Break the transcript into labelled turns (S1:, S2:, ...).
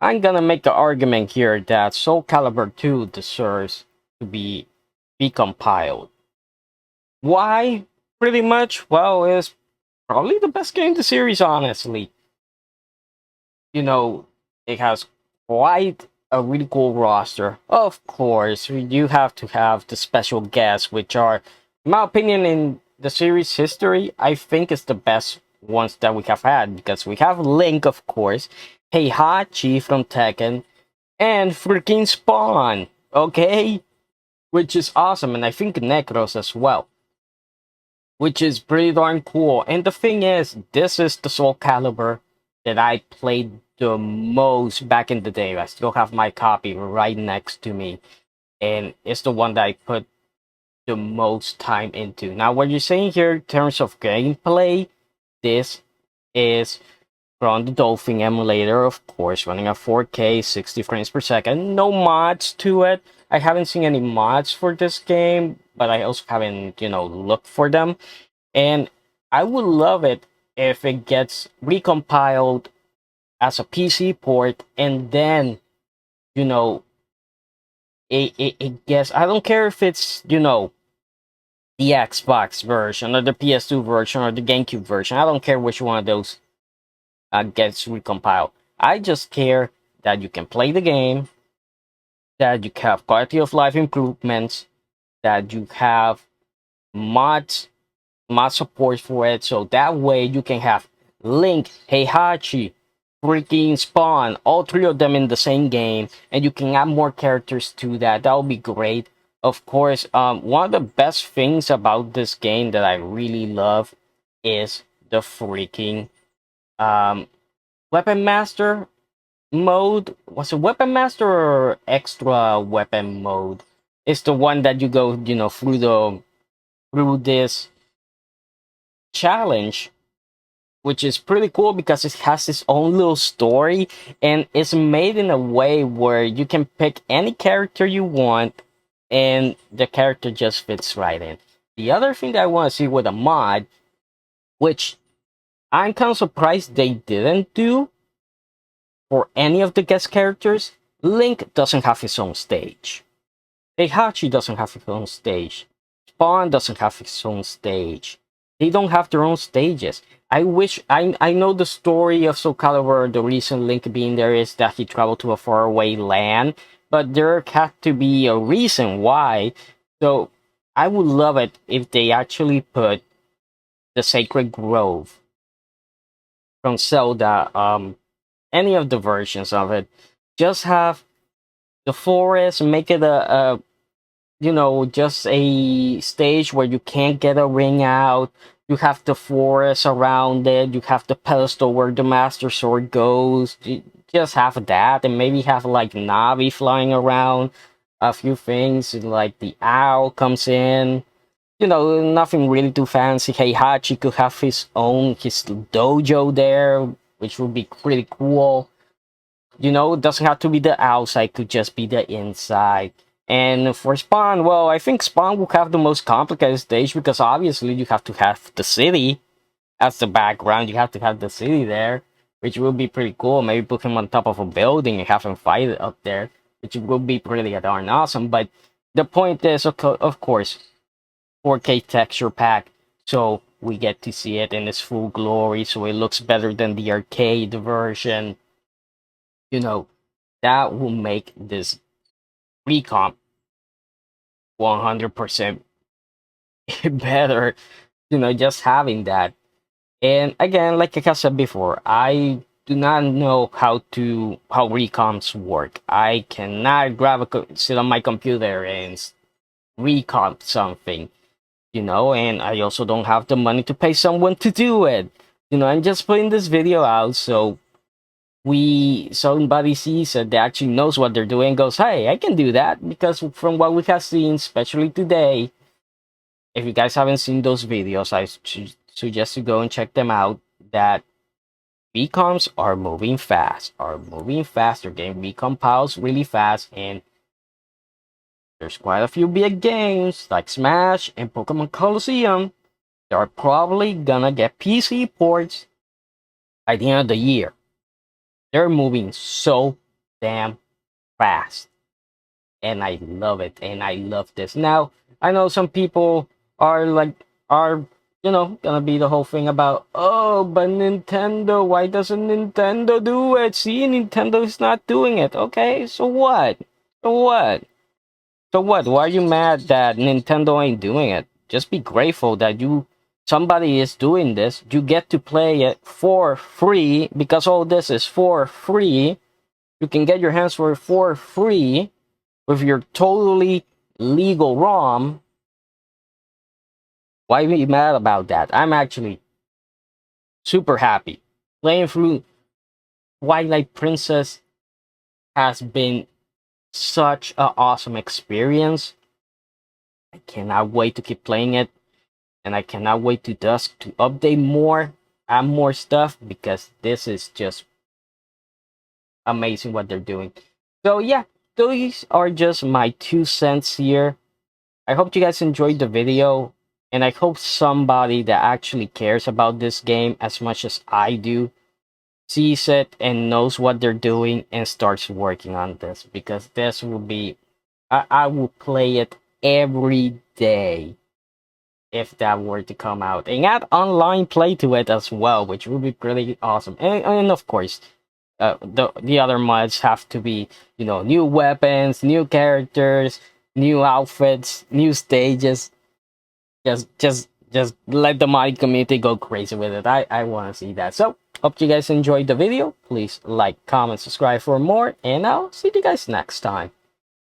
S1: I'm gonna make the argument here that Soul Calibur 2 deserves to be recompiled. Why? Pretty much, well, it's probably the best game in the series, honestly. You know, it has quite a really cool roster. Of course, we do have to have the special guests, which are, in my opinion, in the series history, I think it's the best ones that we have had because we have Link, of course, Heihachi from Tekken, and freaking Spawn, okay? Which is awesome, and I think Necros as well, which is pretty darn cool. And the thing is, this is the Soul Calibur that I played the most back in the day. I still have my copy right next to me, and it's the one that I put the most time into. Now, what you're saying here in terms of gameplay, this is from the Dolphin emulator, of course, running at 4K, 60 frames per second. No mods to it. I haven't seen any mods for this game, but I also haven't, looked for them. And I would love it if it gets recompiled as a PC port and then, you know, it gets, I don't care if it's, the Xbox version or the PS2 version or the GameCube version. I don't care which one of those gets recompiled. I just care that you can play the game, that you have quality of life improvements, that you have mods mod support for it, so that way you can have Link, Heihachi, freaking Spawn, all three of them in the same game, and you can add more characters to that. That would be great. Of course, one of the best things about this game that I really love is the freaking um, Weapon Master mode. Was it Weapon Master or Extra Weapon mode? It's the one that you go, through this challenge, which is pretty cool because it has its own little story and it's made in a way where you can pick any character you want and the character just fits right in. The other thing that I want to see with a mod, which I'm kind of surprised they didn't do for any of the guest characters, Link doesn't have his own stage. Heihachi doesn't have his own stage. Spawn doesn't have his own stage. They don't have their own stages. I wish I know the story of Soul Calibur. The reason Link being there is that he traveled to a faraway land, but there had to be a reason why. So I would love it if they actually put the Sacred Grove from Zelda, any of the versions of it. Just have the forest, make it a just a stage where you can't get a ring out. You have the forest around it. You have the pedestal where the Master Sword goes. You just have that, and maybe have like Navi flying around. A few things like the owl comes in. Nothing really too fancy. Heihachi could have his dojo there, which would be pretty cool. It doesn't have to be the outside, could just be the inside. And for Spawn, well, I think Spawn will have the most complicated stage because obviously you have to have the city as the background. You have to have the city there, which will be pretty cool. Maybe put him on top of a building and have him fight it up there, which will be pretty darn awesome. But the point is, of course, 4K texture pack, so we get to see it in its full glory, so it looks better than the arcade version. You know, that will make this recomp 100% better, just having that. And again, like I said before, I do not know how recomps work. I cannot sit on my computer and recomp something, and I also don't have the money to pay someone to do it. I'm just putting this video out so somebody sees it that actually knows what they're doing and goes, hey, I can do that. Because from what we have seen, especially today, if you guys haven't seen those videos, I suggest you go and check them out. That becoms are moving fast, they're getting recompiles really fast, and there's quite a few big games like Smash and Pokemon Colosseum that are probably gonna get PC ports by the end of the year. They're moving so damn fast. And I love it. And I love this. Now, I know some people are like, are, gonna be the whole thing about, oh, but Nintendo, why doesn't Nintendo do it? See, Nintendo is not doing it. Okay, so what? So what? So what? Why are you mad that Nintendo ain't doing it? Just be grateful that somebody is doing this. You get to play it for free because all this is for free. You can get your hands for free with your totally legal ROM. Why be mad about that? I'm actually super happy. Playing through Twilight Princess has been such an awesome experience. I cannot wait to keep playing it, and I cannot wait to Dusk to update more, add more stuff, because this is just amazing what they're doing. So yeah, those are just my 2 cents here. I hope you guys enjoyed the video, and I hope somebody that actually cares about this game as much as I do sees it and knows what they're doing and starts working on this, because this will be, I will play it every day if that were to come out, and add online play to it as well, which would be pretty awesome. And of course, the other mods have to be, new weapons, new characters, new outfits, new stages. Just let the mod community go crazy with it. I want to see that. So hope you guys enjoyed the video. Please like, comment, subscribe for more, and I'll see you guys next time.